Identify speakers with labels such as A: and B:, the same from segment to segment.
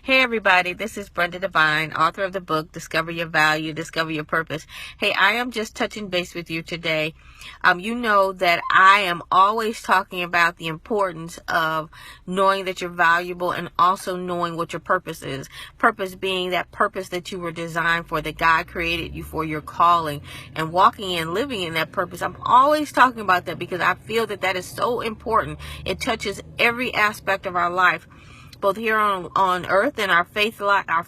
A: Hey everybody, this is Brenda Devine, author of the book, Discover Your Value, Discover Your Purpose. Hey, I am just touching base with you today. You know that I am always talking about the importance of knowing that you're valuable and also knowing what your purpose is. Purpose being that purpose that you were designed for, that God created you for, your calling, and walking and living in that purpose. I'm always talking about that because I feel that that is so important. It touches every aspect of our life, both here on earth and our faith, our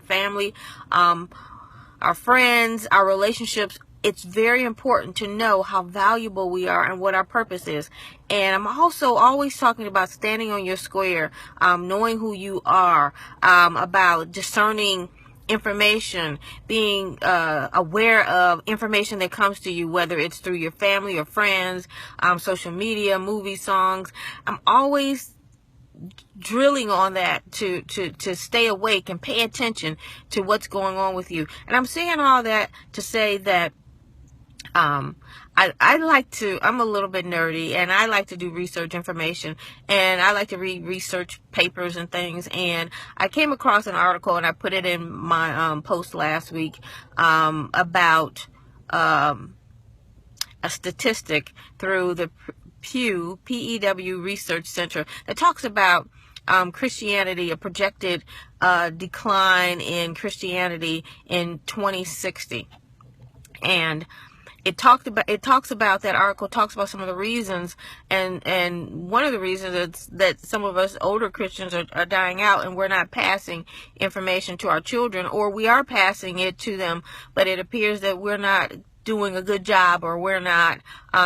A: family, our friends, our relationships. It's very important to know how valuable we are and what our purpose is. And I'm also always talking about standing on your square, knowing who you are, about discerning information, being aware of information that comes to you, whether it's through your family or friends, social media, movies, songs. I'm always drilling on that to stay awake and pay attention to what's going on with you. And I'm saying all that to say that I'm a little bit nerdy, and I like to do research information, and I like to read research papers and things. And I came across an article, and I put it in my post last week, about a statistic through the Pew Research Center that talks about Christianity, a projected decline in Christianity in 2060. And that article talks about some of the reasons, and one of the reasons is that some of us older Christians are dying out, and we're not passing information to our children, or we are passing it to them, but it appears that we're not doing a good job, or we're not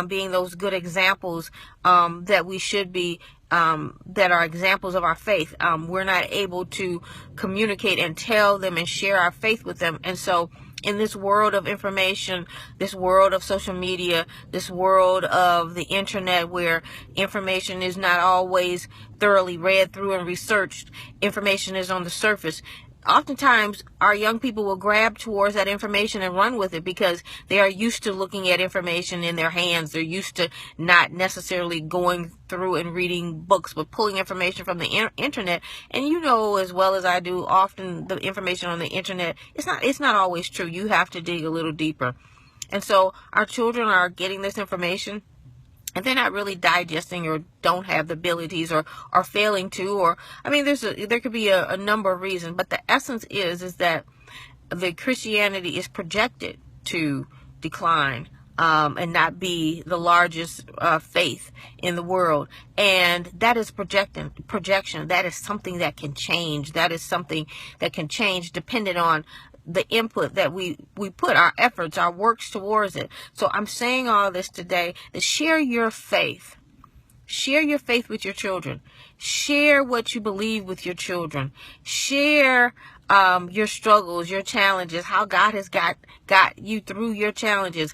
A: being those good examples that we should be, that are examples of our faith. We're not able to communicate and tell them and share our faith with them. And so in this world of information, this world of social media, this world of the internet, where information is not always thoroughly read through and researched, information is on the surface. Oftentimes, our young people will grab towards that information and run with it because they are used to looking at information in their hands. They're used to not necessarily going through and reading books, but pulling information from the internet. And you know as well as I do, often the information on the internet, it's not always true. You have to dig a little deeper. And so our children are getting this information, and they're not really digesting, or don't have the abilities, or are failing to, or, I mean, there could be a number of reasons, but the essence is that the Christianity is projected to decline, and not be the largest faith in the world. And that is projection. That is something that can change. That is something that can change depending on the input that we put, our efforts, our works towards it. So I'm saying all this today to share your faith. Share your faith with your children. Share what you believe with your children. Share your struggles, your challenges, how God has got you through your challenges.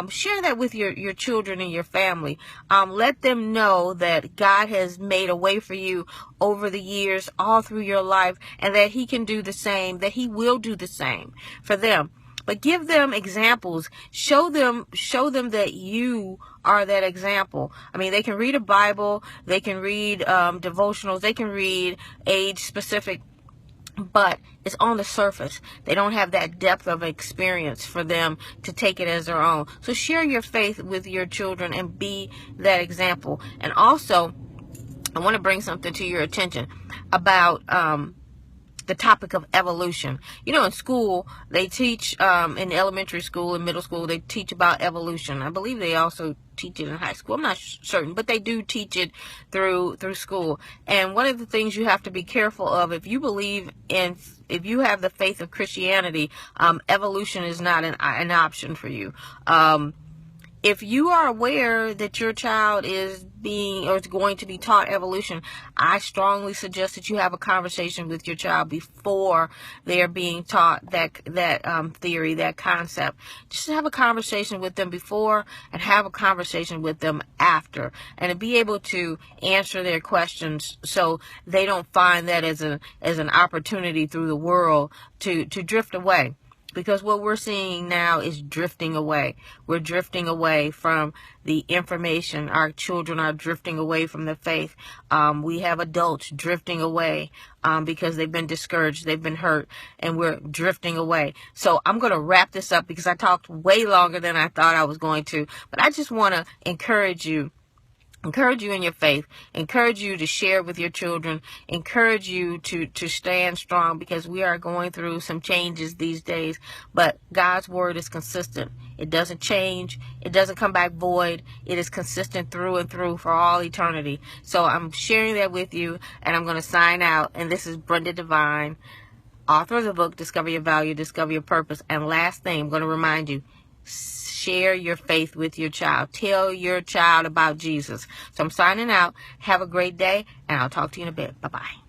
A: Share that with your children and your family. Let them know that God has made a way for you over the years, all through your life, and that He can do the same, that He will do the same for them. But give them examples. Show them that you are that example. I mean, they can read a Bible, they can read devotionals, they can read age-specific, but it's on the surface. They don't have that depth of experience for them to take it as their own. So share your faith with your children and be that example. And also, I want to bring something to your attention about the topic of evolution. You know, in school, they teach, in elementary school and middle school, they teach about evolution. I believe they also teach it in high school. I'm not certain, but they do teach it through school. And one of the things you have to be careful of, if you have the faith of Christianity, evolution is not an option for you. If you are aware that your child is going to be taught evolution, I strongly suggest that you have a conversation with your child before they are being taught that theory, that concept. Just have a conversation with them before, and have a conversation with them after, and to be able to answer their questions so they don't find that as an opportunity through the world to drift away. Because what we're seeing now is drifting away. We're drifting away from the information. Our children are drifting away from the faith. We have adults drifting away because they've been discouraged, they've been hurt, and we're drifting away. So I'm going to wrap this up because I talked way longer than I thought I was going to. But I just want to encourage you in your faith, encourage you to share with your children, encourage you to stand strong, because we are going through some changes these days, but God's word is consistent. It doesn't change. It doesn't come back void. It is consistent through and through for all eternity. So I'm sharing that with you, and I'm going to sign out. And this is Brenda Devine, author of the book, Discover Your Value, Discover Your Purpose. And last thing, I'm going to remind you, share your faith with your child. Tell your child about Jesus. So I'm signing out. Have a great day, and I'll talk to you in a bit. Bye-bye.